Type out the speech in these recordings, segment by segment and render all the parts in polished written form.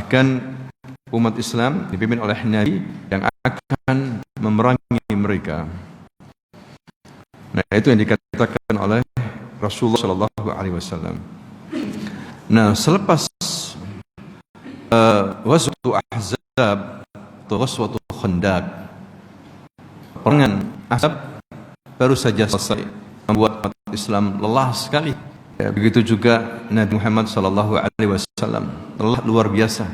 bahkan umat Islam dipimpin oleh Nabi yang akan memerangi mereka. Nah, itu yang dikatakan oleh Rasulullah sallallahu alaihi wasallam. Nah, selepas Ghazwatul Ahzab atau Ghazwatul Khandaq, perangan Ahzab baru saja selesai, membuat umat Islam lelah sekali. Ya, begitu juga Nabi Muhammad sallallahu alaihi wasallam, lelah luar biasa.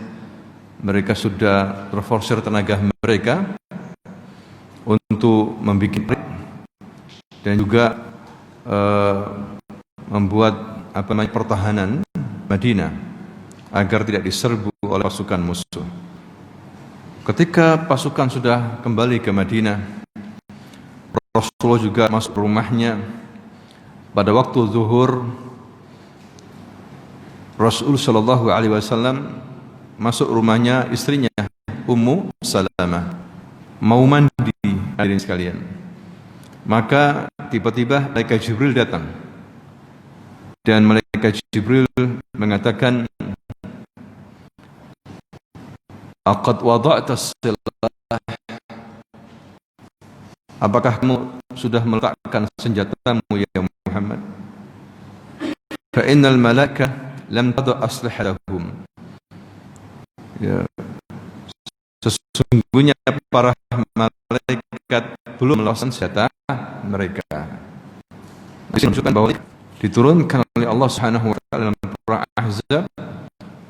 Mereka sudah terforsir tenaga mereka untuk membuat dan juga membuat pertahanan Madinah agar tidak diserbu oleh pasukan musuh. Ketika pasukan sudah kembali ke Madinah, Rasulullah juga masuk rumahnya. Pada waktu zuhur, Rasul sallallahu alaihi wasallam masuk rumahnya istrinya Ummu Salamah, mau mandi, hadirin sekalian. Maka tiba-tiba malaikat Jibril datang, dan malaikat Jibril mengatakan, "Aqad wada'ta as-silah." Apakah kamu sudah meletakkan senjatamu ya Muhammad? Fa innal malaika lam tadu' aslihatahum. Ya, sesungguhnya para malaikat belum melepaskan senjata mereka. Ini menunjukkan bahwa diturunkan oleh Allah Subhanahu wa taala dalam perang Ahzab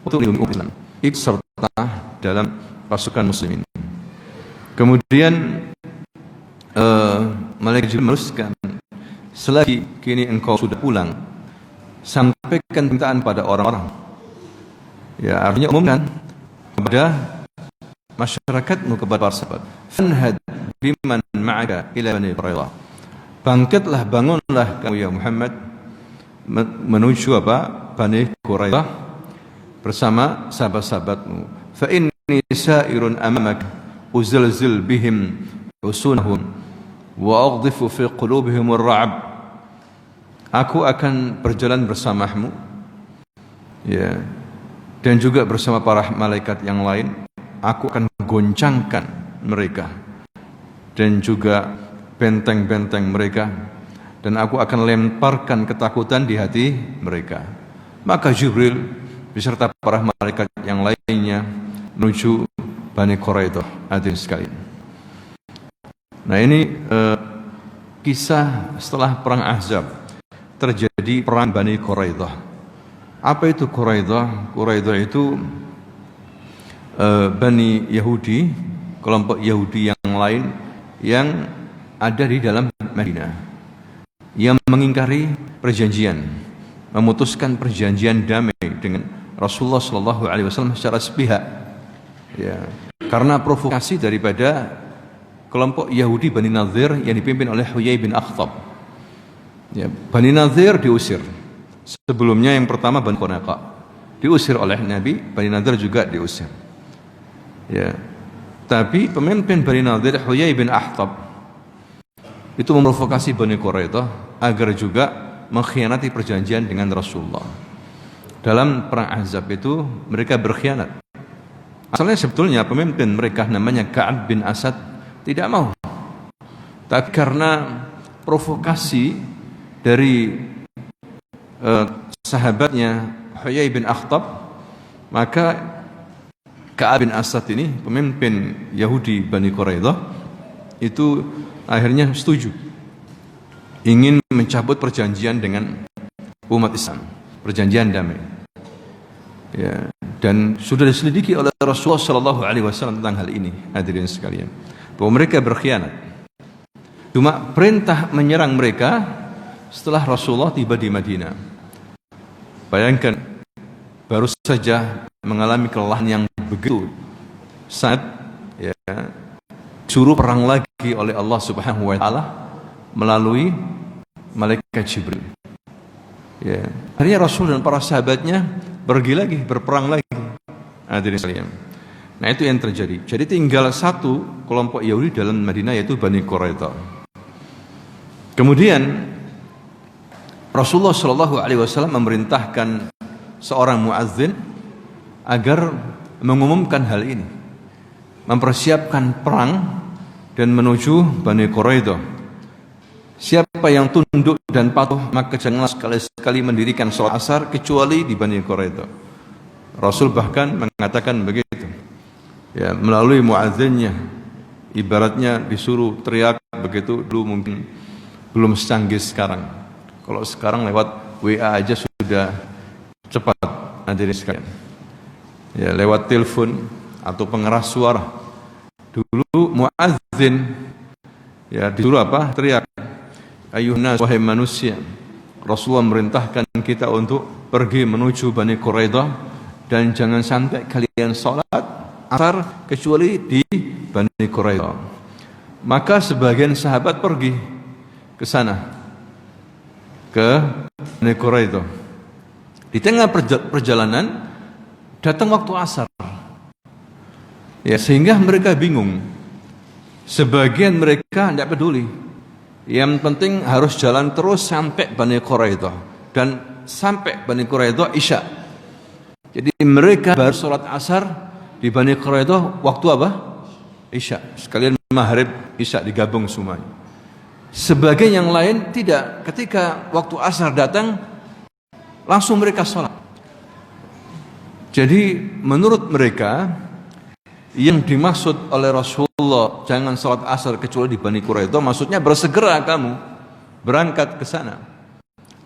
untuk melindungi umat Islam, ikut serta dalam pasukan muslimin. Kemudian malaikat Jibril meneruskan, selagi kini engkau sudah pulang, sampaikan permintaan pada orang-orang. Ya, artinya umumkan kepada masyarakatmu, kepada para sahabat. Fanhad biman ma'aka ila Bani Quraidah. Bangkitlah, bangunlah kamu ya Muhammad menuju Bani Quraidah bersama sahabat-sahabatmu. Fa inni sa'irun amamak uzalzil bihim usunahum wa aghdifu fi qulubihim ar-ra'b. Aku akan berjalan bersamamu, ya, dan juga bersama para malaikat yang lain. Aku akan goncangkan mereka dan juga benteng-benteng mereka, dan aku akan lemparkan ketakutan di hati mereka. Maka Jibril beserta para malaikat yang lainnya menuju Bani Quraidah, hadirin sekalian. Nah, ini kisah setelah perang Ahzab, terjadi perang Bani Quraidah. Apa itu Quraidah? Quraidah itu Bani Yahudi, kelompok Yahudi yang lain yang ada di dalam Madinah, yang mengingkari perjanjian, memutuskan perjanjian damai dengan Rasulullah SAW secara sepihak, ya, karena provokasi daripada kelompok Yahudi Bani Nadir yang dipimpin oleh Huyai bin Akhtab. Ya, Bani Nadir diusir. Sebelumnya yang pertama Bani Quraidah diusir oleh Nabi, Bani Nadir juga diusir. Ya, tapi pemimpin Bani Nadir Huyai bin Akhtab itu memprovokasi Bani Quraidah agar juga mengkhianati perjanjian dengan Rasulullah. Dalam perang Ahzab itu mereka berkhianat. Asalnya sebetulnya pemimpin mereka namanya Ka'ab bin Asad tidak mau, tapi karena provokasi dari sahabatnya Huyai bin Akhtab, maka Ka'ab bin Asad ini, pemimpin Yahudi Bani Quraidah, itu akhirnya setuju, ingin mencabut perjanjian dengan umat Islam, perjanjian damai. Ya, dan sudah diselidiki oleh Rasulullah SAW tentang hal ini, hadirin sekalian, bahwa mereka berkhianat. Cuma perintah menyerang mereka setelah Rasulullah tiba di Madinah. Bayangkan, baru saja mengalami kelelahan yang begitu saat, ya, suruh perang lagi oleh Allah Subhanahu wa taala melalui malaikat Jibril. Ya, akhirnya Rasul dan para sahabatnya pergi lagi, berperang lagi. Hadirin sekalian. Nah, itu yang terjadi. Jadi tinggal satu kelompok Yahudi dalam Madinah, yaitu Bani Quraidah. Kemudian Rasulullah SAW memerintahkan seorang muazzin agar mengumumkan hal ini, mempersiapkan perang dan menuju Bani Quraidah. Siapa yang tunduk dan patuh maka janganlah sekali-sekali mendirikan salat asar kecuali di Bani Quraidah. Rasul bahkan mengatakan begitu, ya, melalui muadzinnya, ibaratnya disuruh teriak begitu. Dulu mungkin belum secanggih sekarang. Kalau sekarang lewat WA aja sudah cepat, hadirin sekalian. Ya, lewat telepon atau pengeras suara. Dulu muadzin, ya, disuruh apa? Teriak, ayuhnas, wahai manusia. Rasulullah merintahkan kita untuk pergi menuju Bani Quraidah dan jangan sampai kalian salat asar kecuali di Bani Quraidah. Maka sebagian sahabat pergi ke sana, ke Bani Quraidah. Di tengah perjalanan datang waktu asar, ya, sehingga mereka bingung. Sebagian mereka tidak peduli, yang penting harus jalan terus sampai Bani Quraidah, dan sampai Bani Quraidah isya. Jadi mereka baru sholat asar di Bani Quraidah waktu apa? Isya. Sekalian maghrib isya digabung semuanya. Sebagian yang lain tidak. Ketika waktu asar datang langsung mereka sholat. Jadi menurut mereka yang dimaksud oleh Rasulullah jangan sholat asar kecuali di Bani Quraidah, maksudnya bersegera kamu berangkat ke sana.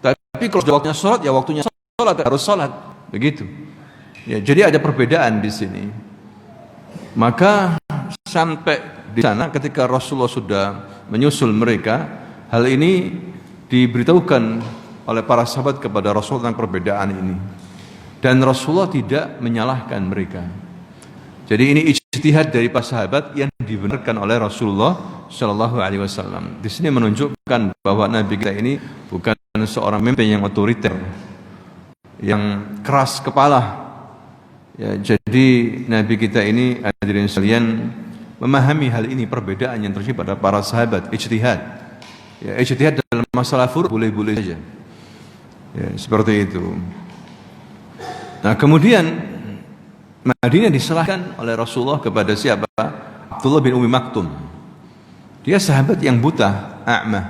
Tapi kalau waktunya sholat, ya waktunya sholat, harus sholat, begitu. Ya, jadi ada perbedaan di sini. Maka sampai di sana ketika Rasulullah sudah menyusul mereka, hal ini diberitahukan oleh para sahabat kepada Rasulullah tentang perbedaan ini. Dan Rasulullah tidak menyalahkan mereka. Jadi ini ijtihad dari para sahabat yang dibenarkan oleh Rasulullah Shallallahu Alaihi Wasallam. Di sini menunjukkan bahwa Nabi kita ini bukan seorang pemimpin yang otoriter, yang keras kepala. Ya, jadi Nabi kita ini, hadirin sekalian, memahami hal ini, perbedaan yang terjadi pada para sahabat, ijtihad. Ya, ijtihad dalam masalah furu' boleh-boleh saja. Ya, seperti itu. Nah, kemudian Madinah diserahkan oleh Rasulullah kepada siapa? Abdullah bin Umi Maktum. Dia sahabat yang buta, a'mah.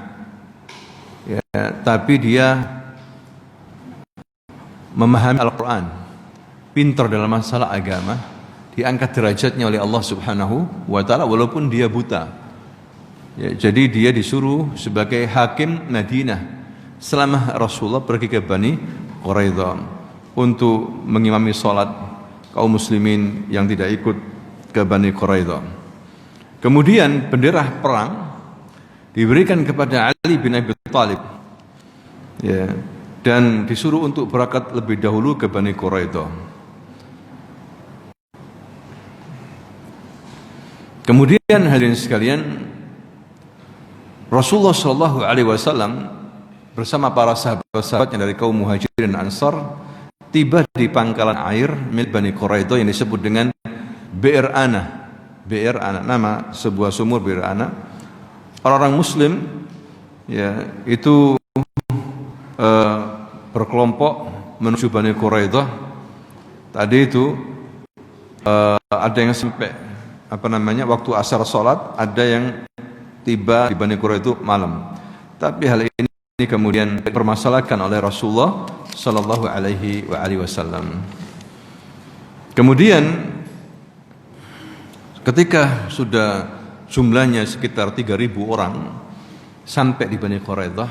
Ya, tapi dia memahami Al-Quran, pintar dalam masalah agama, diangkat derajatnya oleh Allah Subhanahu wa Ta'ala walaupun dia buta. Ya, jadi dia disuruh sebagai hakim Madinah selama Rasulullah pergi ke Bani Quraidah untuk mengimami salat kaum muslimin yang tidak ikut ke Bani Quraidah. Kemudian bendera perang diberikan kepada Ali bin Abi Thalib, ya, dan disuruh untuk berangkat lebih dahulu ke Bani Quraidah. Kemudian hadirin sekalian, Rasulullah Shallallahu Alaihi Wasallam bersama para sahabat-sahabatnya dari kaum Muhajirin dan Ansar tiba di pangkalan air milik Bani Quraidah yang disebut dengan Bi'r Ana. Bi'r Ana, nama sebuah sumur Bi'r Ana. Orang-orang Muslim, ya, itu berkelompok menuju Bani Quraidah. Tadi itu ada yang sampai waktu asar sholat, ada yang tiba di Bani Quraidah itu malam. Tapi hal ini kemudian dipermasalahkan oleh Rasulullah Sallallahu Alaihi Wasallam. Kemudian ketika sudah jumlahnya sekitar 3.000 orang sampai di Bani Quraidah,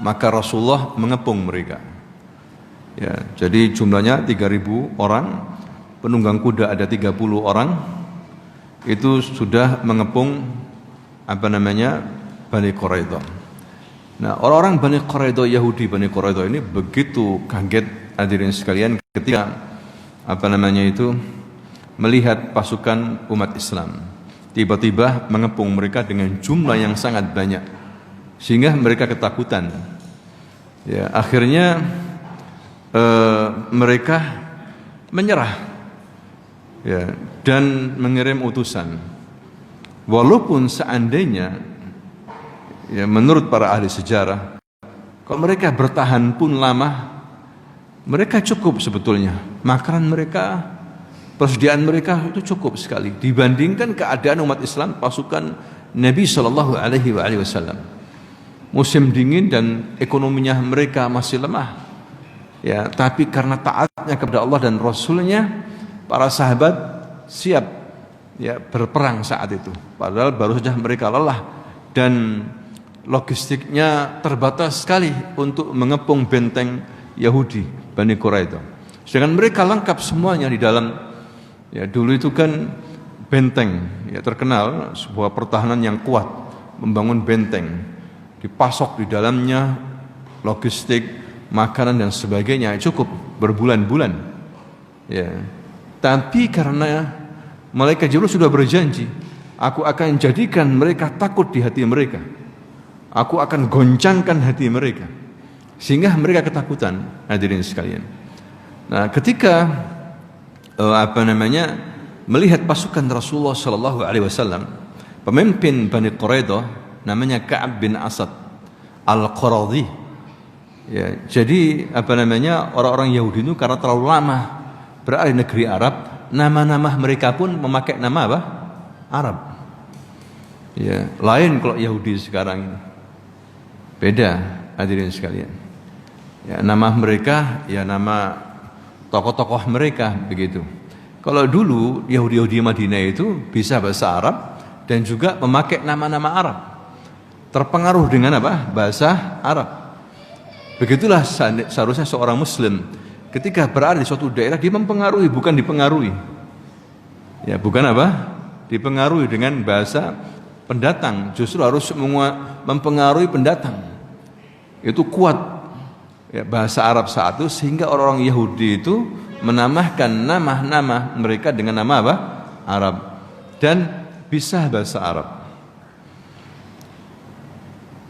maka Rasulullah mengepung mereka. Ya, jadi jumlahnya 3.000 orang, penunggang kuda ada 30 orang, itu sudah mengepung Bani Quraidah. Nah, orang-orang Bani Quraidah, Yahudi Bani Quraidah ini begitu kaget, hadirin sekalian, ketika melihat pasukan umat Islam tiba-tiba mengepung mereka dengan jumlah yang sangat banyak, sehingga mereka ketakutan. Ya, akhirnya mereka menyerah, ya, dan mengirim utusan. Walaupun seandainya, ya, menurut para ahli sejarah, kalau mereka bertahan pun lama, mereka cukup sebetulnya. Makanan mereka persediaan mereka itu cukup sekali dibandingkan keadaan umat Islam pasukan Nabi Shallallahu Alaihi Wasallam. Musim dingin dan ekonominya mereka masih lemah, ya. Tapi karena taatnya kepada Allah dan Rasulnya, para sahabat siap, ya, berperang saat itu. Padahal baru saja mereka lelah dan logistiknya terbatas sekali untuk mengepung benteng Yahudi Bani Quraidah. Sedangkan mereka lengkap semuanya di dalam, ya, dulu itu kan benteng, ya, terkenal sebuah pertahanan yang kuat, membangun benteng, dipasok di dalamnya logistik, makanan dan sebagainya, cukup berbulan-bulan, ya. Tapi karena malaikat Jibril sudah berjanji, aku akan jadikan mereka takut di hati mereka, aku akan goncangkan hati mereka sehingga mereka ketakutan. Hadirin sekalian, nah ketika melihat pasukan Rasulullah Sallallahu Alaihi Wasallam, pemimpin Bani Quraidah namanya Ka'ab bin Asad Al-Quradhi, ya. Jadi orang-orang Yahudi itu karena terlalu lama berada di negeri Arab, nama-nama mereka pun memakai nama apa? Arab, ya. Lain kalau Yahudi sekarang ini, beda, hadirin sekalian, ya. Nama mereka, ya, nama tokoh-tokoh mereka begitu. Kalau dulu Yahudi Madinah itu bisa bahasa Arab dan juga memakai nama-nama Arab, terpengaruh dengan apa? Bahasa Arab. Begitulah seharusnya seorang Muslim ketika berada di suatu daerah, dia mempengaruhi, bukan dipengaruhi, ya, bukan apa? Dipengaruhi dengan bahasa pendatang, justru harus mempengaruhi pendatang. Itu kuat, ya, bahasa Arab saat itu, sehingga orang-orang Yahudi itu menambahkan nama-nama mereka dengan nama apa? Arab, dan bisa bahasa Arab.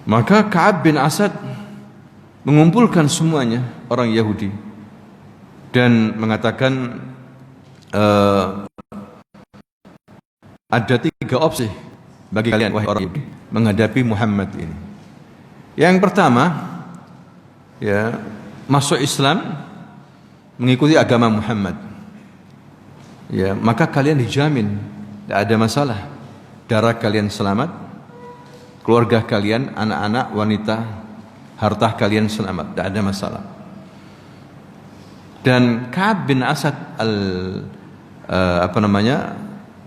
Maka Ka'ab bin Asad mengumpulkan semuanya orang Yahudi dan mengatakan, ada 3 opsi bagi kalian wahai orang Yahudi menghadapi Muhammad ini. Yang pertama, ya, masuk Islam, mengikuti agama Muhammad, ya, maka kalian dijamin tidak ada masalah, darah kalian selamat, keluarga kalian, anak-anak, wanita, harta kalian selamat, tidak ada masalah. Dan Ka'ab bin Asad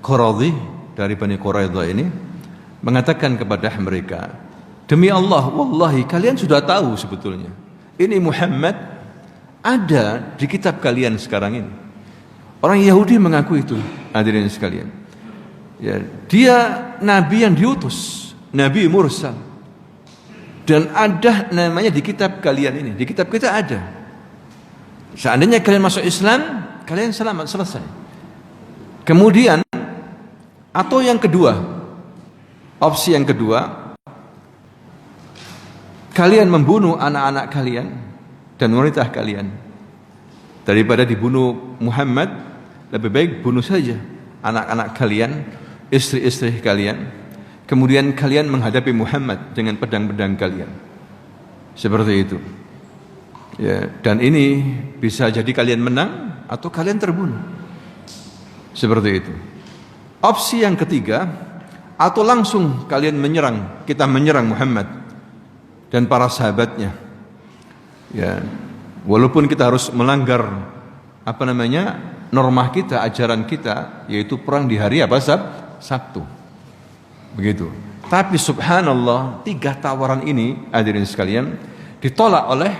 Quradhi dari Bani Quraidah ini mengatakan kepada mereka, demi Allah, wallahi kalian sudah tahu sebetulnya ini Muhammad ada di kitab kalian sekarang ini. Orang Yahudi mengaku itu, hadirin sekalian, ya, dia nabi yang diutus, nabi mursal, dan ada namanya di kitab kalian ini, di kitab kita ada. Seandainya kalian masuk Islam, kalian selamat, selesai. Kemudian, atau yang kedua, opsi yang kedua, kalian membunuh anak-anak kalian dan wanita kalian. Daripada dibunuh Muhammad, lebih baik bunuh saja anak-anak kalian, istri-istri kalian. Kemudian kalian menghadapi Muhammad dengan pedang-pedang kalian. Seperti itu, ya. Dan ini bisa jadi kalian menang atau kalian terbunuh. Seperti itu. Opsi yang ketiga, atau langsung kalian menyerang, kita menyerang Muhammad dan para sahabatnya, ya, walaupun kita harus melanggar norma kita, ajaran kita, yaitu perang di hari apa? Sabtu. Begitu. Tapi subhanallah, 3 tawaran ini, hadirin sekalian, ditolak oleh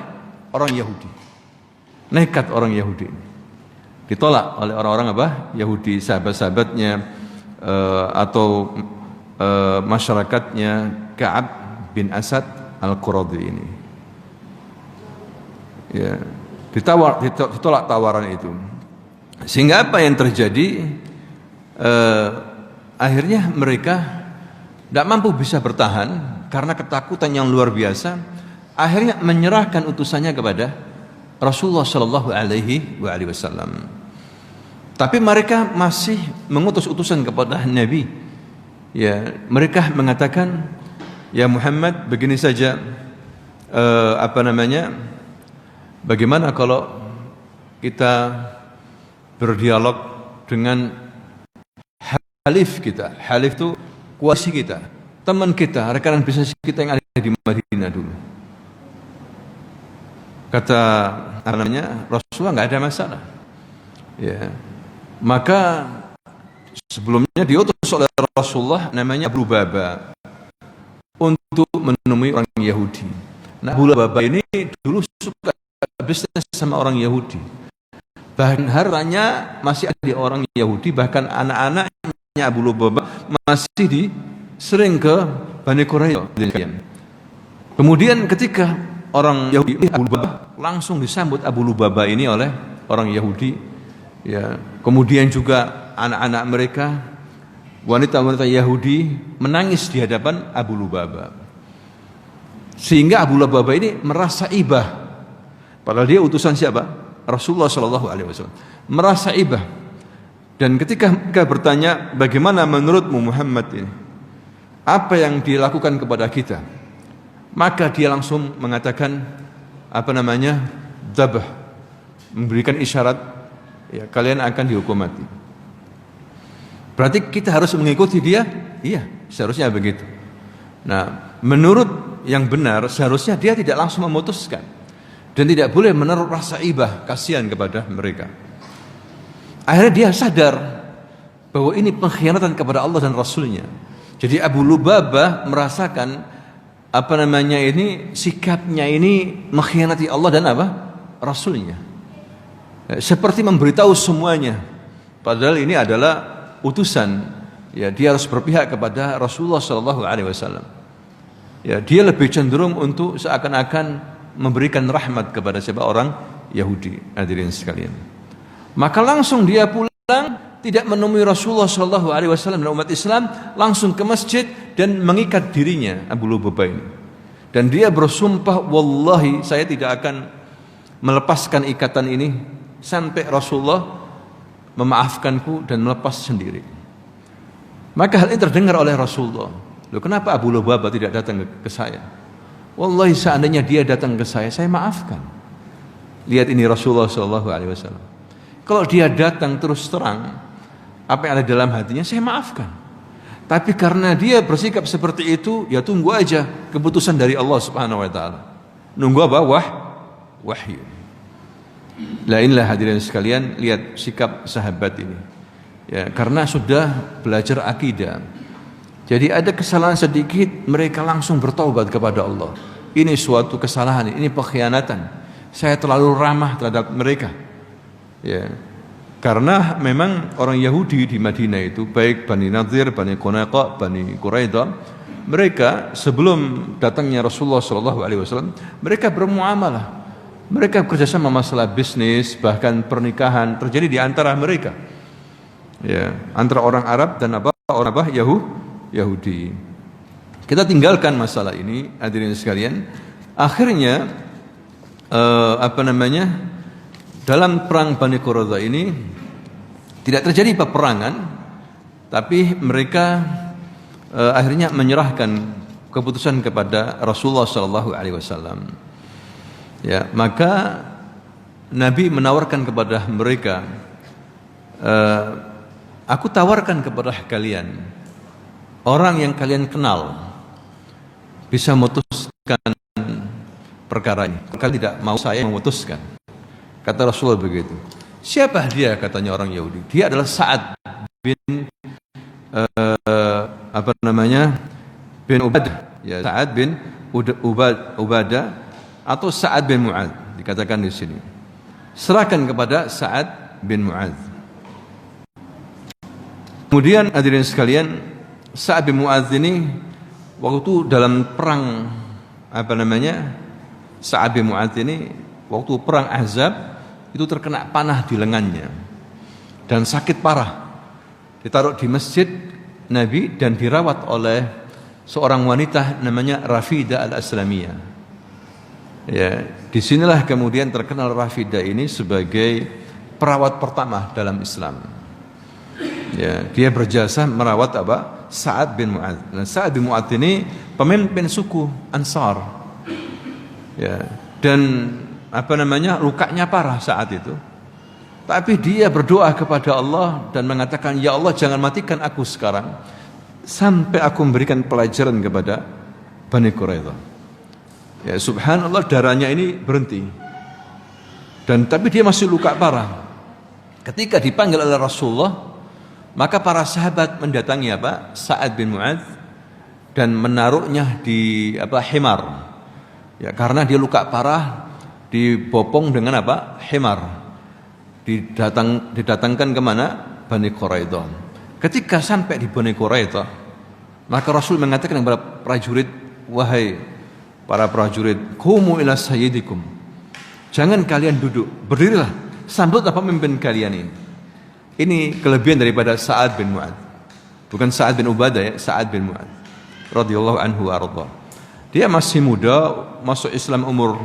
orang Yahudi. Nekat orang Yahudi. Ditolak oleh orang-orang apa? Yahudi, sahabat-sahabatnya, atau masyarakatnya Ka'ab bin Asad Al-Quradhi ini. Ya, ditolak tawaran itu. Sehingga apa yang terjadi? Akhirnya mereka tidak mampu bisa bertahan karena ketakutan yang luar biasa. Akhirnya menyerahkan utusannya kepada Rasulullah Shallallahu Alaihi Wasallam. Tapi mereka masih mengutus utusan kepada Nabi. Ya, mereka mengatakan, ya Muhammad, begini saja, bagaimana kalau kita berdialog dengan halif kita. Halif itu koalisi kita, teman kita, rekan bisnis kita yang ada di Madinah dulu. Kata Rasulullah nggak ada masalah. Ya. Maka sebelumnya diutus oleh Rasulullah namanya Abu Lubabah untuk menemui orang Yahudi. Nah, Abu Lubabah ini dulu suka bisnis sama orang Yahudi. Bahkan hartanya masih ada di orang Yahudi, bahkan anak-anaknya Abu Lubabah masih sering ke Bani Quraidah. Kemudian ketika orang Yahudi Abu Lubabah, langsung disambut Abu Lubabah ini oleh orang Yahudi. Ya, kemudian juga anak-anak mereka, wanita-wanita Yahudi menangis di hadapan Abu Lubabah. Sehingga Abu Lubabah ini merasa ibah. Padahal dia utusan siapa? Rasulullah Shallallahu Alaihi Wasallam. Merasa ibah. Dan ketika mereka bertanya, bagaimana menurutmu Muhammad ini? Apa yang dilakukan kepada kita? Maka dia langsung mengatakan dzabh, memberikan isyarat, ya, kalian akan dihukum mati. Berarti kita harus mengikuti dia? Iya, seharusnya begitu. Nah, menurut yang benar seharusnya dia tidak langsung memutuskan dan tidak boleh menaruh rasa ibah, kasihan kepada mereka. Akhirnya dia sadar bahwa ini pengkhianatan kepada Allah dan Rasulnya. Jadi Abu Lubabah merasakan sikapnya ini mengkhianati Allah dan Rasulnya. Seperti memberitahu semuanya. Padahal ini adalah utusan. Ya, dia harus berpihak kepada Rasulullah Shallallahu Alaihi Wasallam. Ya, dia lebih cenderung untuk seakan-akan memberikan rahmat kepada siapa orang Yahudi, hadirin sekalian. Maka langsung dia pulang, tidak menemui Rasulullah Shallallahu Alaihi Wasallam dan umat Islam, langsung ke masjid dan mengikat dirinya Abu Lubabah ini. Dan dia bersumpah, wallahi saya tidak akan melepaskan ikatan ini sampai Rasulullah memaafkanku dan melepas sendiri. Maka hal ini terdengar oleh Rasulullah. Loh, kenapa Abu Lubabah tidak datang ke saya? Wallahi seandainya dia datang ke saya maafkan. Lihat ini Rasulullah SAW. Kalau dia datang terus terang apa yang ada dalam hatinya, saya maafkan. Tapi karena dia bersikap seperti itu, ya tunggu aja keputusan dari Allah Subhanahu Wa Taala. Nunggu apa? Wahyu. Lah inilah hadirin sekalian, lihat sikap sahabat ini. Ya, karena sudah belajar akidah. Jadi ada kesalahan sedikit, mereka langsung bertaubat kepada Allah. Ini suatu kesalahan, ini pengkhianatan. Saya terlalu ramah terhadap mereka. Ya. Karena memang orang Yahudi di Madinah itu, baik Bani Nadir, Bani Qunayqa, Bani Quraidah, mereka sebelum datangnya Rasulullah SAW, mereka bermuamalah. Mereka bekerjasama masalah bisnis, bahkan pernikahan terjadi di antara mereka. Ya, antara orang Arab dan orang Yahudi. Kita tinggalkan masalah ini, hadirin sekalian. Akhirnya dalam perang Bani Quraidah ini tidak terjadi peperangan, tapi mereka akhirnya menyerahkan keputusan kepada Rasulullah SAW. Ya, maka Nabi menawarkan kepada mereka, aku tawarkan kepada kalian orang yang kalian kenal bisa memutuskan perkara ini. Kalian tidak mau saya memutuskan. Kata Rasulullah begitu. Siapa dia? Katanya orang Yahudi. Dia adalah Sa'ad bin bin Ubadah. Ya, Sa'ad bin Ubadah atau Sa'ad bin Mu'adz dikatakan di sini. Serahkan kepada Sa'ad bin Mu'adz. Kemudian hadirin sekalian, Sa'ad bin Mu'adz ini waktu dalam perang Sa'ad bin Mu'adz ini waktu perang Ahzab itu terkena panah di lengannya dan sakit parah. Ditaruh di masjid Nabi dan dirawat oleh seorang wanita namanya Rafidah al-Aslamiyah. Ya, disinilah kemudian terkenal Rafidah ini sebagai perawat pertama dalam Islam. Ya, dia berjasa merawat Sa'ad bin Mu'adz. Dan Sa'ad bin Mu'adz ini pemimpin suku Ansar. Ya, dan lukanya parah saat itu. Tapi dia berdoa kepada Allah dan mengatakan, ya Allah jangan matikan aku sekarang sampai aku memberikan pelajaran kepada Bani Quraidah. Ya subhanallah, darahnya ini berhenti. Dan tapi dia masih luka parah. Ketika dipanggil oleh Rasulullah, maka para sahabat mendatangi Sa'ad bin Mu'adz dan menaruhnya di himar. Ya karena dia luka parah, dibopong dengan himar. Didatangkan kemana? Bani Quraidah. Ketika sampai di Bani Quraidah, maka Rasul mengatakan kepada prajurit, wahai para prajurit, qumu ila sayyidikum. Jangan kalian duduk, berdirilah, sambutlah pemimpin kalian ini. Ini kelebihan daripada Sa'ad bin Mu'adz. Bukan Sa'ad bin Ubadah ya, Sa'ad bin Mu'adz radhiyallahu anhu arda. Dia masih muda, masuk Islam umur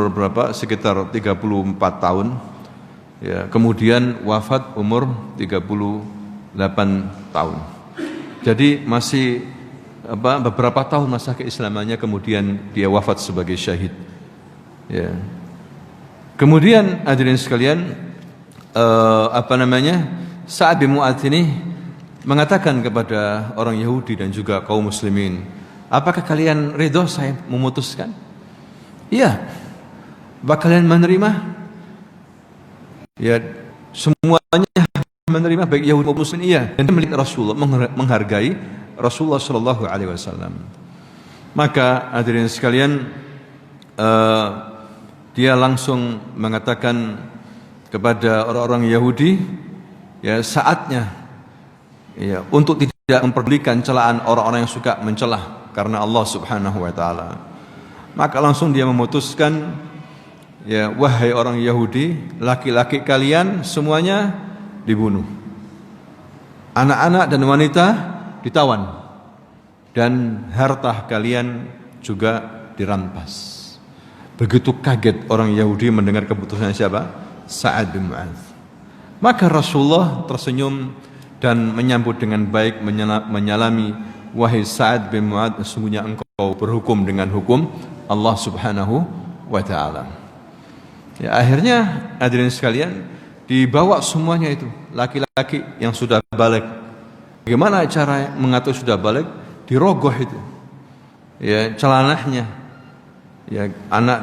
berapa? Sekitar 34 tahun. Ya, kemudian wafat umur 38 tahun. Jadi masih beberapa tahun masa keislamannya, kemudian dia wafat sebagai syahid. Ya. Kemudian hadirin sekalian, Sa'ad bin Mu'adz ini mengatakan kepada orang Yahudi dan juga kaum muslimin, apakah kalian ridho saya memutuskan? Iya. Apakah kalian menerima? Ya, semuanya menerima, baik Yahudi maupun Muslim. Iya. Dan melihat Rasulullah, menghargai Rasulullah Shallallahu Alaihi Wasallam. Maka hadirin sekalian, dia langsung mengatakan kepada orang-orang Yahudi, ya saatnya ya untuk tidak memperdulikan celaan orang-orang yang suka mencelah karena Allah Subhanahu Wa Taala. Maka langsung dia memutuskan, ya wahai orang Yahudi, laki-laki kalian semuanya dibunuh, anak-anak dan wanita ditawan, dan harta kalian juga dirampas. Begitu kaget orang Yahudi mendengar keputusan siapa? Sa'ad bin Mu'adz. Maka Rasulullah tersenyum dan menyambut dengan baik, menyalami, wahai Sa'ad bin Mu'adz, sesungguhnya engkau berhukum dengan hukum Allah Subhanahu wa Ta'ala. Ya, akhirnya hadirin sekalian, dibawa semuanya itu, laki-laki yang sudah balik. Bagaimana cara mengatur sudah balik? Dirogoh itu, ya celananya. Ya anak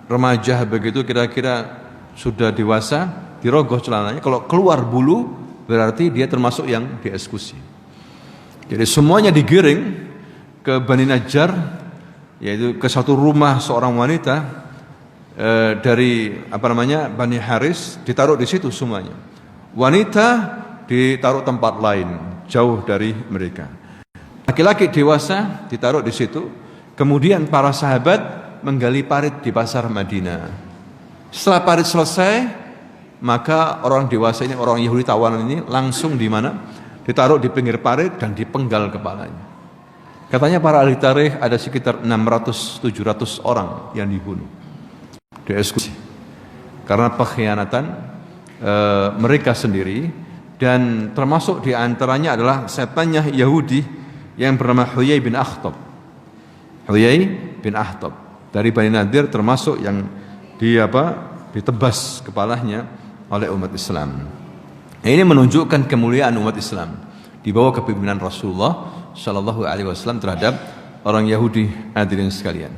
remaja begitu kira-kira sudah dewasa, dirogoh celananya. Kalau keluar bulu, berarti dia termasuk yang dieksekusi. Jadi semuanya digiring ke Bani Najjar, yaitu ke satu rumah seorang wanita dari Bani Haris, ditaruh di situ semuanya. Wanita ditaruh tempat lain, jauh dari mereka. Laki-laki dewasa ditaruh di situ. Kemudian para sahabat menggali parit di pasar Madinah. Setelah parit selesai, maka orang dewasa ini, orang Yahudi tawanan ini langsung di mana? Ditaruh di pinggir parit dan dipenggal kepalanya. Katanya para ahli tarikh ada sekitar 600-700 orang yang dibunuh, dieksekusi karena pengkhianatan mereka sendiri, dan termasuk di antaranya adalah setannya Yahudi yang bernama Huyai bin Akhtab. Huyai bin Akhtab dari Bani Nadir, termasuk yang ditebas kepalanya oleh umat Islam. Ini menunjukkan kemuliaan umat Islam di bawah kepemimpinan Rasulullah Shallallahu Alaihi Wasallam terhadap orang Yahudi. Hadirin sekalian.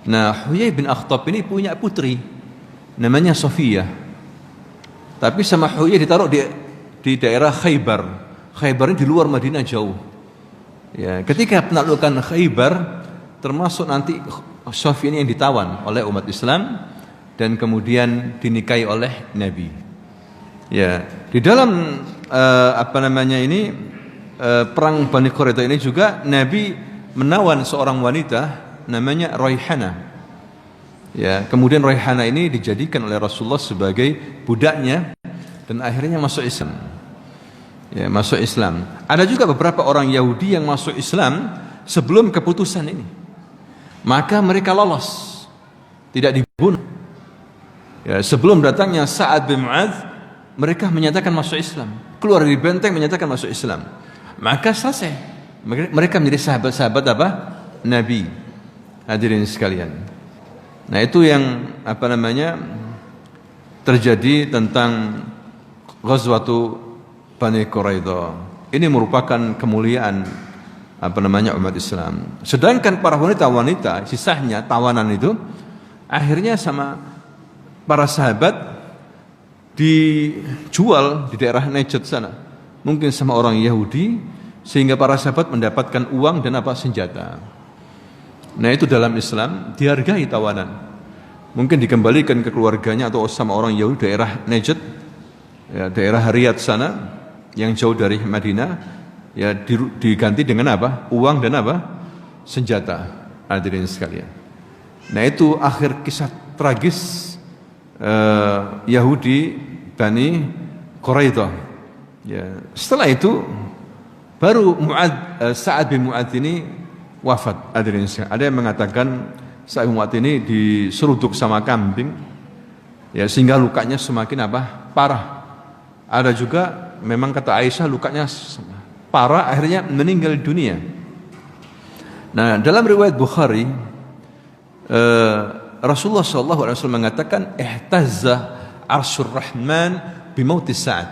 Nah, Huyai bin Akhtab ini punya putri namanya Sofia. Tapi sama Huyai ditaruh di daerah Khaybar. Khaybar ini di luar Madinah jauh. Ya, ketika penaklukan Khaybar, termasuk nanti Sofia ini yang ditawan oleh umat Islam dan kemudian dinikahi oleh Nabi. Ya, di dalam perang Bani Quraidah ini juga Nabi menawan seorang wanita namanya Raihana. Ya, kemudian Raihana ini dijadikan oleh Rasulullah sebagai budaknya dan akhirnya masuk Islam. Ya, masuk Islam. Ada juga beberapa orang Yahudi yang masuk Islam sebelum keputusan ini. Maka mereka lolos, tidak dibunuh. Ya, sebelum datangnya Sa'ad bin Mu'adz, mereka menyatakan masuk Islam, keluar dari benteng menyatakan masuk Islam. Maka selesai, mereka menjadi sahabat-sahabat Nabi. Hadirin sekalian. Nah itu yang terjadi tentang Ghazwatu Bani Quraidah. Ini merupakan kemuliaan umat Islam. Sedangkan para wanita-wanita, sisanya tawanan itu akhirnya sama para sahabat dijual di daerah Najd sana. Mungkin sama orang Yahudi, sehingga para sahabat mendapatkan uang dan senjata. Nah, itu dalam Islam dihargai tawanan. Mungkin dikembalikan ke keluarganya atau sama orang Yahudi daerah Najd, ya, daerah Riyadh sana yang jauh dari Madinah, ya diganti dengan uang dan senjata. Hadirin sekalian. Nah, itu akhir kisah tragis Yahudi Bani Quraidah. Ya, setelah itu baru Sa'ad bin Mu'adz ini wafat. Hadirin sekalian. Ada yang mengatakan Sa'ad bin Mu'adz ini diseruduk sama kambing, ya, sehingga lukanya semakin parah. Ada juga memang kata Aisyah lukanya parah, akhirnya meninggal dunia. Nah, dalam riwayat Bukhari, Rasulullah SAW mengatakan, ihtazza arsyur rahman bimauti Sa'ad.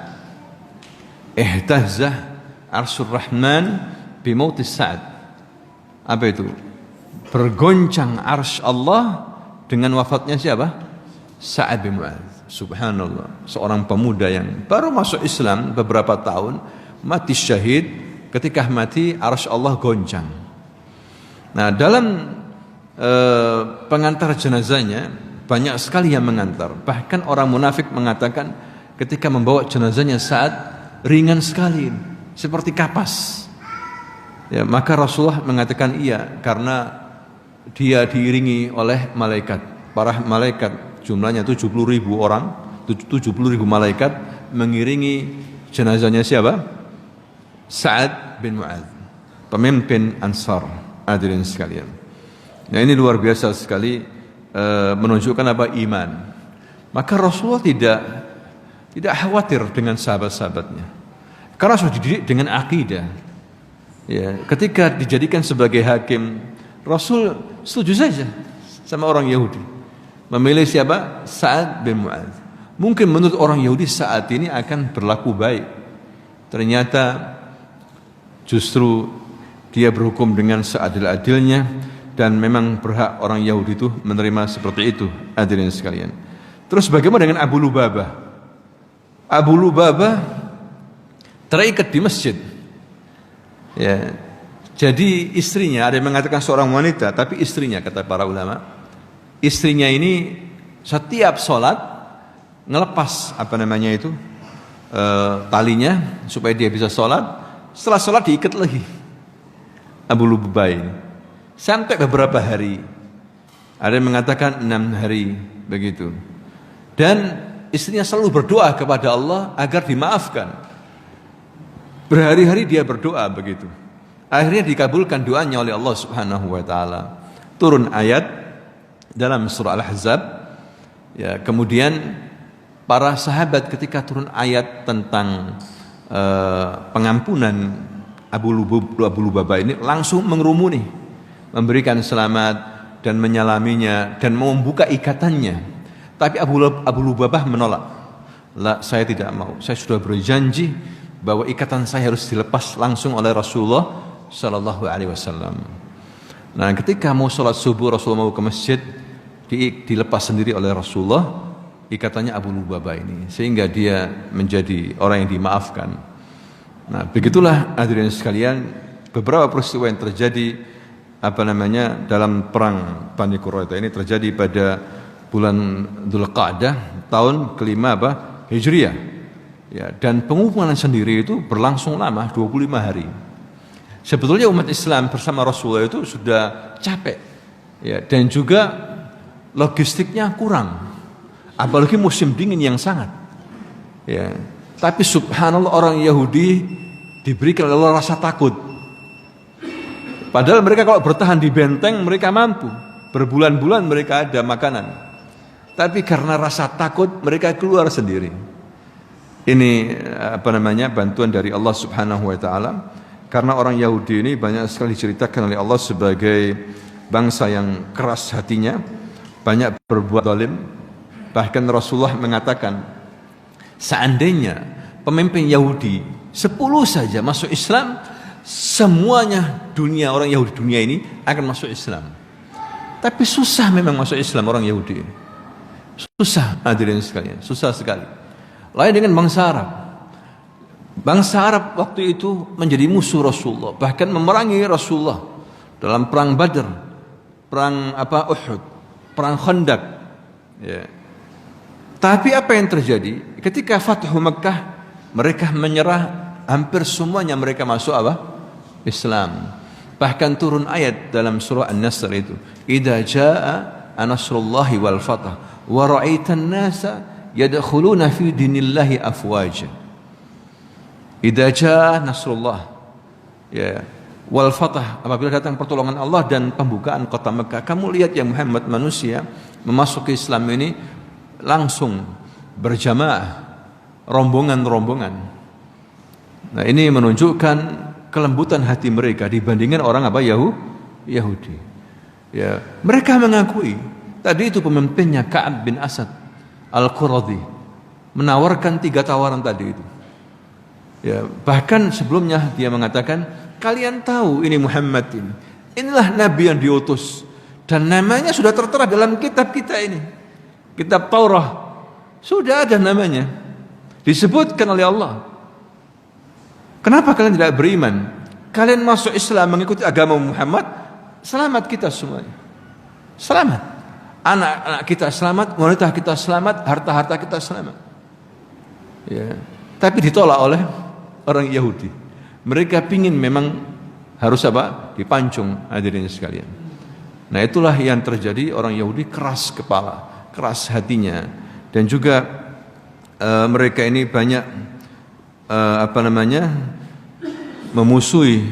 Ihtazza arsyur rahman bimauti Sa'ad. Apa itu? Bergoncang arsy Allah dengan wafatnya siapa? Sa'ad bin Mu'adz. Subhanallah, seorang pemuda yang baru masuk Islam beberapa tahun, mati syahid. Ketika mati, arsy Allah goncang. Nah, dalam pengantar jenazahnya banyak sekali yang mengantar. Bahkan orang munafik mengatakan ketika membawa jenazahnya Sa'ad ringan sekali, seperti kapas. Ya, maka Rasulullah mengatakan iya, karena dia diiringi oleh malaikat. Para malaikat jumlahnya 70.000 orang, 70.000 malaikat mengiringi jenazahnya siapa? Sa'ad bin Mu'adz, pemimpin Ansar. Hadirin sekalian. Nah, ini luar biasa sekali, menunjukkan iman. Maka Rasulullah tidak khawatir dengan sahabat-sahabatnya, karena sudah dididik dengan akidah. Ya, ketika dijadikan sebagai hakim, Rasul setuju saja sama orang Yahudi memilih siapa? Sa'ad bin Mu'adz. Mungkin menurut orang Yahudi saat ini akan berlaku baik. Ternyata justru dia berhukum dengan seadil-adilnya, dan memang berhak orang Yahudi itu menerima seperti itu. Hadirin sekalian. Terus bagaimana dengan Abu Lubabah? Abu Lubabah terikat di masjid. Ya. Jadi istrinya, ada yang mengatakan seorang wanita, tapi istrinya, kata para ulama, istrinya ini setiap sholat ngelepas talinya supaya dia bisa sholat. Setelah sholat diikat lagi Abu Lubabah ini sampai beberapa hari. Ada yang mengatakan 6 hari begitu. Dan istrinya selalu berdoa kepada Allah agar dimaafkan. Berhari-hari dia berdoa begitu. Akhirnya dikabulkan doanya oleh Allah Subhanahu wa taala. Turun ayat dalam surah Al-Ahzab. Ya, kemudian para sahabat ketika turun ayat tentang pengampunan Abu Lubabah ini langsung mengerumuni, memberikan selamat dan menyalaminya dan membuka ikatannya. Tapi Abu Lubabah menolak. La, saya tidak mau. Saya sudah berjanji bahwa ikatan saya harus dilepas langsung oleh Rasulullah sallallahu alaihi wasallam. Nah, ketika mau sholat subuh, Rasulullah mau ke masjid, dilepas sendiri oleh Rasulullah ikatannya Abu Lubabah ini, sehingga dia menjadi orang yang dimaafkan. Nah, begitulah hadirin sekalian beberapa peristiwa yang terjadi dalam perang Bani Quraidah ini terjadi pada bulan Dzulqa'dah tahun kelima Hijriah. Ya, dan pengumuman sendiri itu berlangsung lama, 25 hari. Sebetulnya umat Islam bersama Rasulullah itu sudah capek. Ya, dan juga logistiknya kurang. Apalagi musim dingin yang sangat. Ya, tapi subhanallah orang Yahudi diberikan rasa takut. Padahal mereka kalau bertahan di benteng mereka mampu. Berbulan-bulan mereka ada makanan. Tapi karena rasa takut mereka keluar sendiri. Ini bantuan dari Allah Subhanahu wa taala. Karena orang Yahudi ini banyak sekali diceritakan oleh Allah sebagai bangsa yang keras hatinya, banyak berbuat zalim, Bahkan Rasulullah mengatakan, seandainya pemimpin Yahudi 10 saja masuk Islam, semuanya dunia, orang Yahudi dunia ini akan masuk Islam. Tapi susah memang masuk Islam orang Yahudi. Susah, hadirin sekalian, susah sekali. Lain dengan bangsa Arab. Bangsa Arab waktu itu menjadi musuh Rasulullah, bahkan memerangi Rasulullah dalam perang Badr, perang Uhud, perang Khandaq. Ya. Tapi apa yang terjadi? Ketika Fathu Makkah, mereka menyerah, hampir semuanya mereka masuk Islam. Bahkan turun ayat dalam surah An-Nasr itu, "Idza jaa nasrullahi wal fath wa ra'aitan nasa yadkhuluna fi dinillahi afwaja." Idza jaa nasrullah, ya, wal fath, apabila datang pertolongan Allah dan pembukaan kota Mekah, kamu lihat ya Muhammad, manusia memasuki Islam ini langsung berjamaah, rombongan-rombongan. Nah, ini menunjukkan kelembutan hati mereka dibandingkan orang Yahudi. Ya, mereka mengakui tadi itu pemimpinnya Ka'ab bin Asad Al-Quradhi menawarkan 3 tawaran tadi itu. Ya, bahkan sebelumnya dia mengatakan, kalian tahu ini Muhammad ini, inilah Nabi yang diutus dan namanya sudah tertera dalam kitab kita ini, kitab Taurah, sudah ada namanya, disebutkan oleh Allah. Kenapa kalian tidak beriman? Kalian masuk Islam mengikuti agama Muhammad, selamat kita semuanya. Selamat. Anak-anak kita selamat, wanita kita selamat, harta-harta kita selamat. Ya. Tapi ditolak oleh orang Yahudi. Mereka pingin memang harus dipancung, hadirin sekalian. Nah, itulah yang terjadi. Orang Yahudi keras kepala, keras hatinya, dan juga mereka ini banyak memusuhi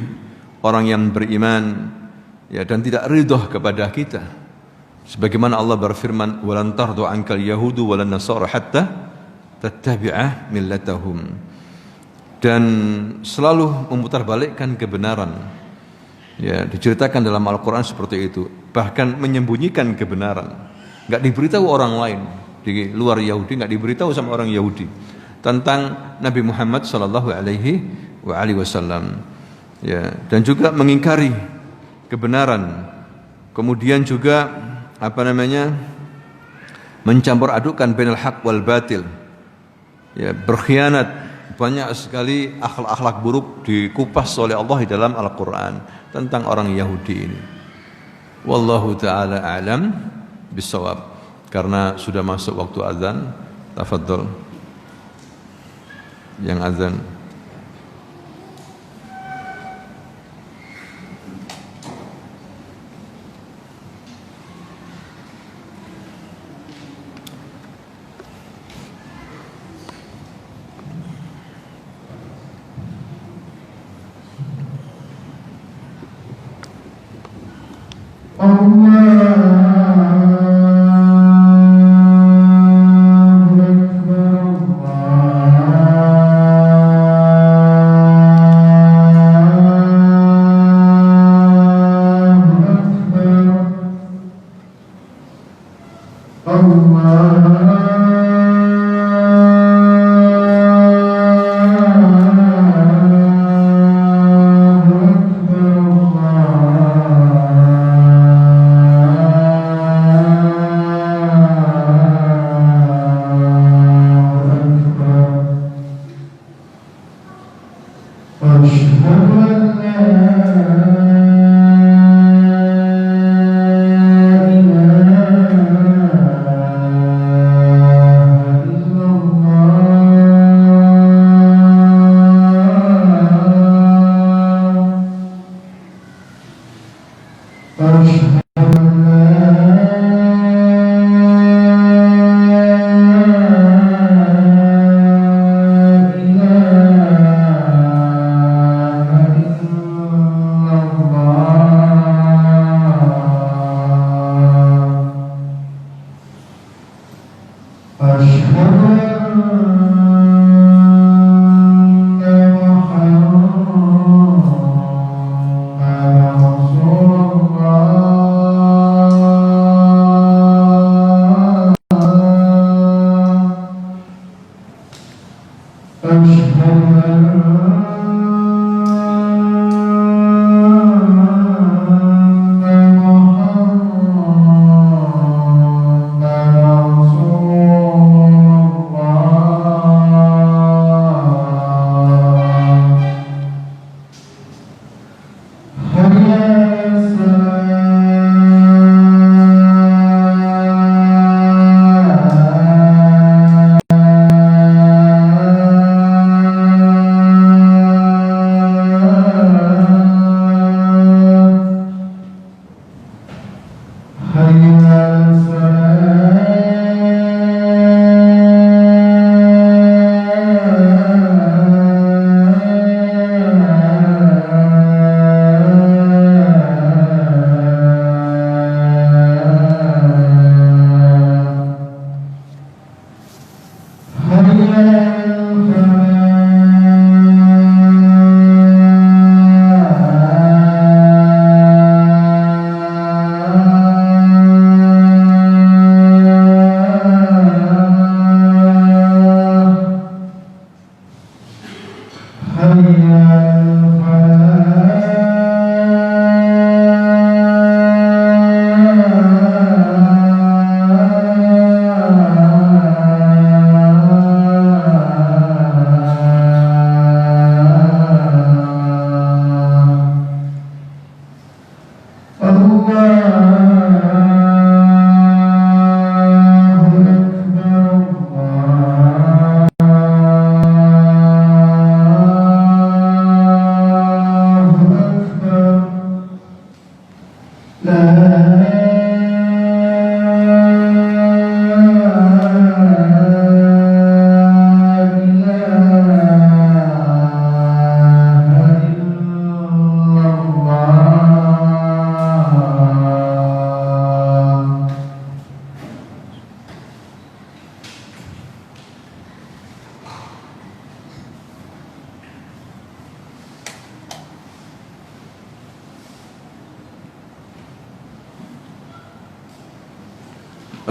orang yang beriman, ya, dan tidak ridho kepada kita. Sebagaimana Allah berfirman, "Walan tardu ankal yahudu walan nasara hatta tattabi'a millatahum." Dan selalu memutarbalikkan kebenaran. Ya, diceritakan dalam Al-Quran seperti itu. Bahkan menyembunyikan kebenaran. Enggak diberitahu orang lain di luar Yahudi, enggak diberitahu sama orang Yahudi tentang Nabi Muhammad sallallahu alaihi wasallam. Ya, dan juga mengingkari kebenaran. Kemudian juga mencampur adukan bainal haq wal batil. Ya, berkhianat. Banyak sekali akhlak-akhlak buruk dikupas oleh Allah di dalam Al-Quran tentang orang Yahudi ini. Wallahu ta'ala a'lam bisawab. Karena sudah masuk waktu azan, tafadhol yang azan.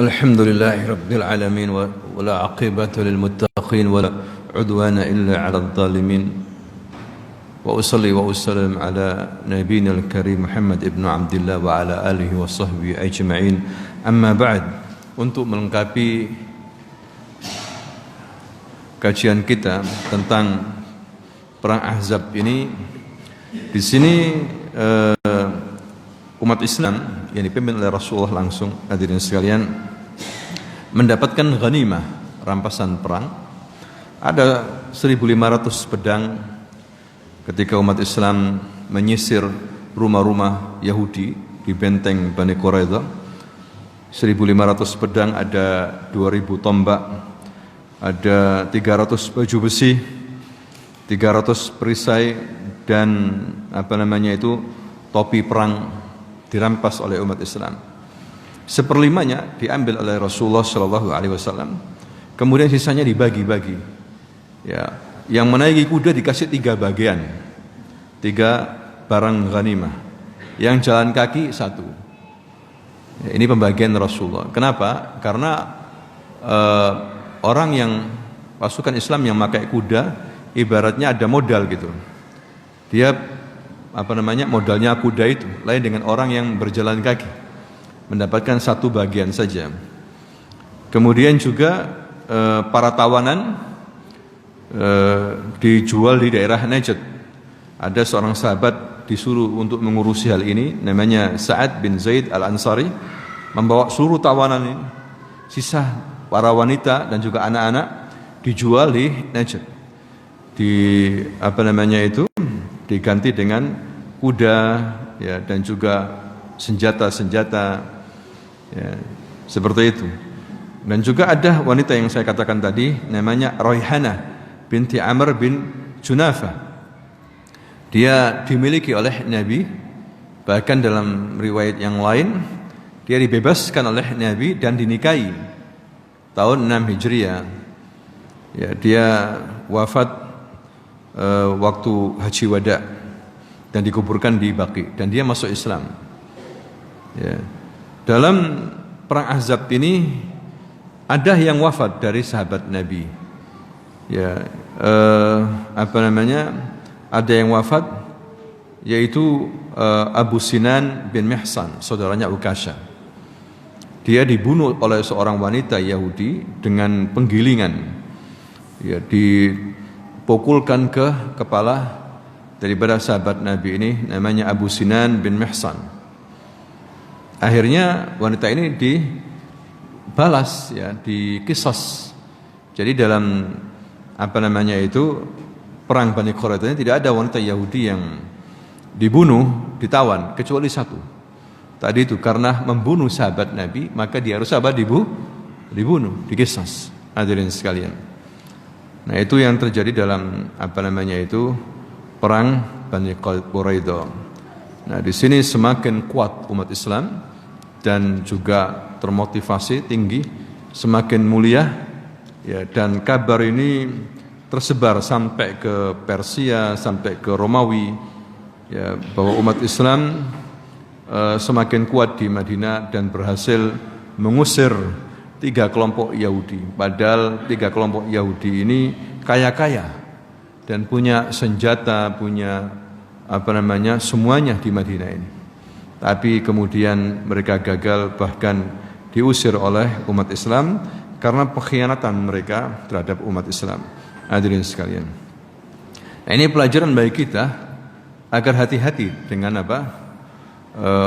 Alhamdulillahi Rabbil Alamin wa la aqibatu lil muttaqin wa la udwana illa ala dhalimin wa usalli wa usallim ala nabiyyina al-karim Muhammad ibn Abdullah wa ala alihi wa sahbihi ajma'in amma ba'd. Untuk melengkapi kajian kita tentang perang Ahzab ini, di sini umat Islam yang dipimpin oleh Rasulullah langsung, hadirin sekalian, mendapatkan ghanimah, rampasan perang. Ada 1.500 pedang ketika umat Islam menyisir rumah-rumah Yahudi di benteng Bani Quraidah. 1.500 pedang, ada 2.000 tombak, ada 300 baju besi, 300 perisai, dan topi perang dirampas oleh umat Islam. Seperlimanya diambil oleh Rasulullah Shallallahu Alaihi Wasallam. Kemudian sisanya dibagi-bagi. Ya, yang menaiki kuda dikasih 3 bagian, 3 barang ghanimah. Yang jalan kaki 1. Ya, ini pembagian Rasulullah. Kenapa? Karena orang yang pasukan Islam yang memakai kuda, ibaratnya ada modal gitu. Dia modalnya kuda itu lain dengan orang yang berjalan kaki, mendapatkan 1 bagian saja. Kemudian juga para tawanan dijual di daerah Najd. Ada seorang sahabat disuruh untuk mengurusi hal ini, namanya Sa'ad bin Zaid al-Ansari, membawa seluruh tawanan ini. Sisa para wanita dan juga anak-anak dijual di Najd. Diganti dengan kuda, ya, dan juga senjata-senjata, ya, seperti itu. Dan juga ada wanita yang saya katakan tadi, namanya Raihanah binti Amr bin Junafah. Dia dimiliki oleh Nabi, bahkan dalam riwayat yang lain dia dibebaskan oleh Nabi dan dinikahi tahun 6 Hijriah. Ya, dia wafat waktu Haji Wada dan dikuburkan di Baqi, dan dia masuk Islam. Ya. Dalam perang Ahzab ini ada yang wafat dari sahabat Nabi. Ya, ada yang wafat, yaitu Abu Sinan bin Mihsan, saudaranya Ukasha. Dia dibunuh oleh seorang wanita Yahudi dengan penggilingan. Ya, dipukulkan ke kepala daripada sahabat Nabi ini, namanya Abu Sinan bin Mihsan. Akhirnya wanita ini dibalas, ya, dikisos. Jadi dalam perang Bani Quraidah ini tidak ada wanita Yahudi yang dibunuh, ditawan, kecuali satu. Tadi itu karena membunuh sahabat Nabi, maka dia harus dibunuh, dikisos. Hadirin sekalian. Nah, itu yang terjadi dalam perang Bani Quraidah. Nah, di sini semakin kuat umat Islam dan juga termotivasi tinggi, semakin mulia, ya, dan kabar ini tersebar sampai ke Persia, sampai ke Romawi, ya, bahwa umat Islam semakin kuat di Madinah dan berhasil mengusir 3 kelompok Yahudi. Padahal 3 kelompok Yahudi ini kaya-kaya dan punya senjata, punya semuanya di Madinah ini. Tapi kemudian mereka gagal, bahkan diusir oleh umat Islam karena pengkhianatan mereka terhadap umat Islam. Hadirin sekalian. Nah, ini pelajaran bagi kita agar hati-hati dengan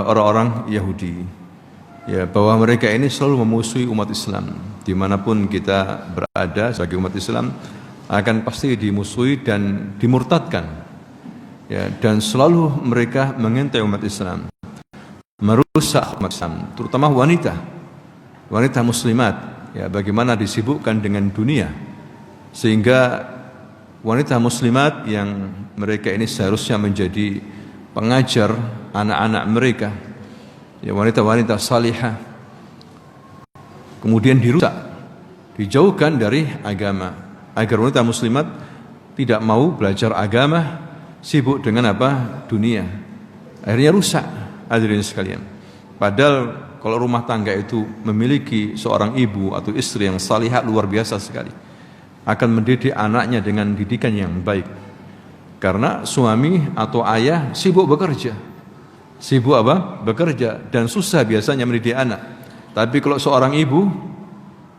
orang-orang Yahudi, ya, bahwa mereka ini selalu memusuhi umat Islam. Dimanapun kita berada sebagai umat Islam akan pasti dimusuhi dan dimurtadkan, ya, dan selalu mereka mengintai umat Islam, merusak umat Islam, terutama wanita muslimat, ya, bagaimana disibukkan dengan dunia, sehingga wanita muslimat yang mereka ini seharusnya menjadi pengajar anak-anak mereka, ya, wanita-wanita salihah, kemudian dirusak, dijauhkan dari agama, agar wanita muslimat tidak mau belajar agama, sibuk dengan dunia. Akhirnya rusak, hadirin sekalian. Padahal kalau rumah tangga itu memiliki seorang ibu atau istri yang salihah, luar biasa sekali, akan mendidik anaknya dengan didikan yang baik. Karena suami atau ayah sibuk bekerja, bekerja, dan susah biasanya mendidik anak. Tapi kalau seorang ibu,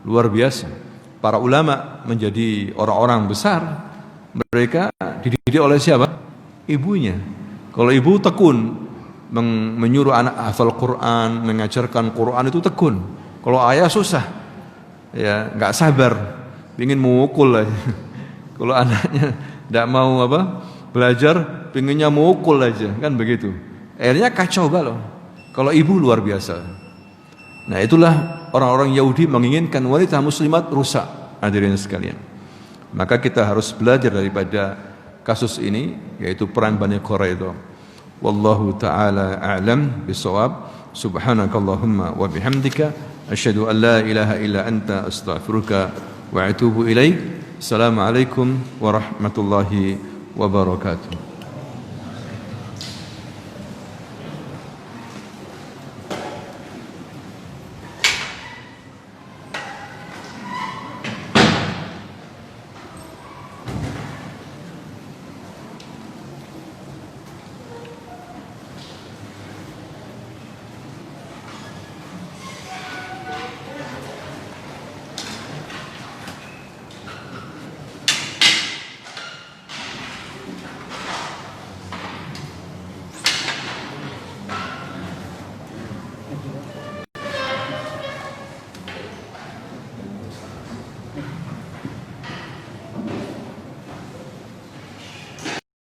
luar biasa. Para ulama menjadi orang-orang besar, mereka dididik oleh siapa? Ibunya. Kalau ibu tekun menyuruh anak hafal Quran, mengajarkan Quran, itu tekun. Kalau ayah susah, ya, nggak sabar, ingin memukul aja. Kalau anaknya tidak mau belajar, pinginnya memukul aja, kan begitu. Akhirnya kacau balau. Kalau ibu luar biasa. Nah, itulah orang-orang Yahudi menginginkan wanita muslimat rusak, hadirin sekalian. Maka kita harus belajar daripada kasus ini, yaitu perang Bani Quraidah. Wallahu ta'ala a'lam bisawab. Subhanakallahumma wa bihamdika asyhadu an la ilaha illa anta astaghfiruka wa atubu ilaik. Assalamualaikum warahmatullahi wabarakatuh.